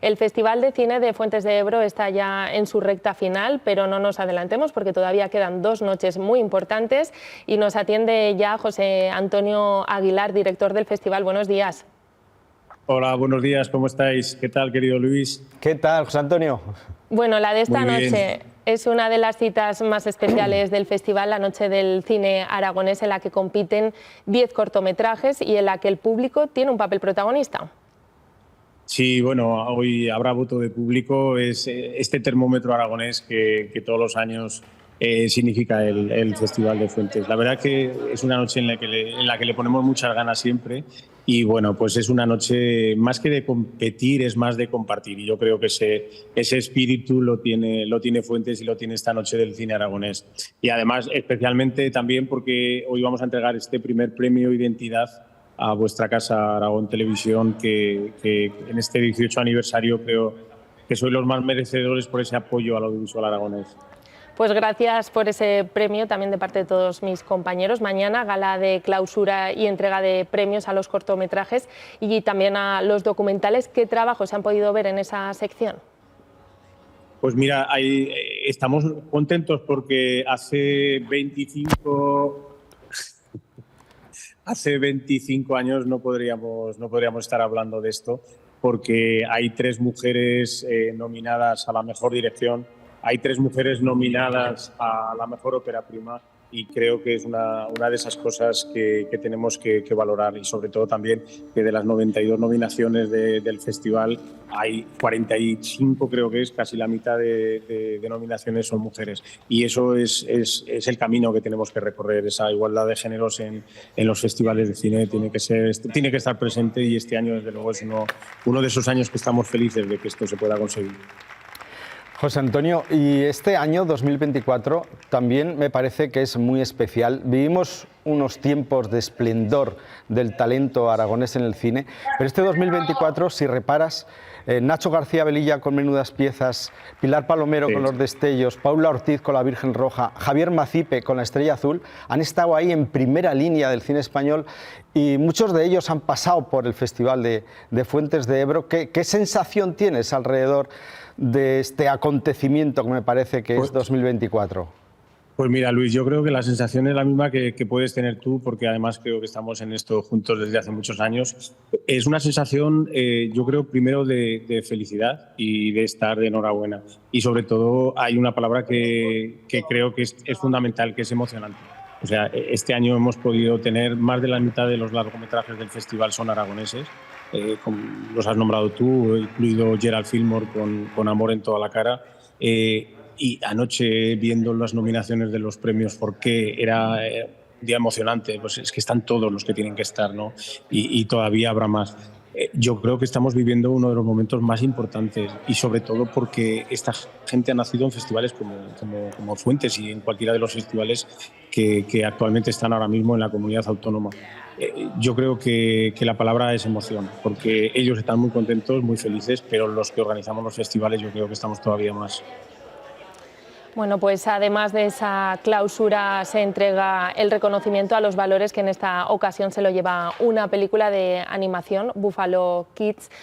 El Festival de Cine de Fuentes de Ebro está ya en su recta final, pero no nos adelantemos porque todavía quedan 2 noches muy importantes y nos atiende ya José Antonio Aguilar, director del festival. Buenos días. Hola, buenos días, ¿cómo estáis? ¿Qué tal, querido Luis? ¿Qué tal, José Antonio? Bueno, la de esta Muy bien. noche es una de las citas más especiales del festival, la Noche del Cine Aragonés, en la que compiten 10 cortometrajes y en la que el público tiene un papel protagonista. Sí, bueno, hoy habrá voto de público. Es este termómetro aragonés que todos los años significa el Festival de Fuentes. La verdad que es una noche en la que le ponemos muchas ganas siempre y bueno, pues es una noche más que de competir, es más de compartir y yo creo que ese espíritu lo tiene Fuentes y lo tiene esta Noche del Cine Aragonés. Y además, especialmente también porque hoy vamos a entregar este primer premio Identidad a vuestra casa Aragón Televisión, que en este 18 aniversario creo que sois los más merecedores por ese apoyo al audiovisual aragonés. Pues gracias por ese premio también de parte de todos mis compañeros. Mañana gala de clausura y entrega de premios a los cortometrajes y también a los documentales. ¿Qué trabajos se han podido ver en esa sección? Pues mira, estamos contentos porque hace 25 años no podríamos estar hablando de esto, porque hay 3 mujeres nominadas a la mejor dirección, hay 3 mujeres nominadas a la mejor ópera prima y creo que es una de esas cosas que tenemos que valorar y sobre todo también que de las 92 nominaciones del festival hay 45, creo que es casi la mitad de nominaciones son mujeres y eso es el camino que tenemos que recorrer. Esa igualdad de géneros en los festivales de cine tiene que estar presente y este año desde luego es uno de esos años que estamos felices de que esto se pueda conseguir. José Antonio, y este año 2024 también me parece que es muy especial. Vivimos unos tiempos de esplendor del talento aragonés en el cine, pero este 2024, si reparas, Nacho García Velilla con Menudas Piezas, Pilar Palomero con Los Destellos, Paula Ortiz con La Virgen Roja, Javier Macipe con La Estrella Azul, han estado ahí en primera línea del cine español y muchos de ellos han pasado por el Festival de Fuentes de Ebro. ¿Qué sensación tienes alrededor de este acontecimiento que me parece que es 2024? Pues mira, Luis, yo creo que la sensación es la misma que puedes tener tú, porque además creo que estamos en esto juntos desde hace muchos años. Es una sensación, yo creo, primero de felicidad y de estar de enhorabuena. Y sobre todo hay una palabra que creo que es fundamental, que es emocionante. O sea, este año hemos podido tener más de la mitad de los largometrajes del festival son aragoneses. Los has nombrado tú, incluido Gerald Fillmore con Amor en toda la cara. Y anoche, viendo las nominaciones de los premios, porque era un día emocionante, pues es que están todos los que tienen que estar, ¿no? Y todavía habrá más. Yo creo que estamos viviendo uno de los momentos más importantes y sobre todo porque esta gente ha nacido en festivales como Fuentes y en cualquiera de los festivales que actualmente están ahora mismo en la comunidad autónoma. Yo creo que la palabra es emoción, porque ellos están muy contentos, muy felices, pero los que organizamos los festivales yo creo que estamos todavía más. Bueno, pues además de esa clausura se entrega el reconocimiento a los valores que en esta ocasión se lo lleva una película de animación, Buffalo Kids.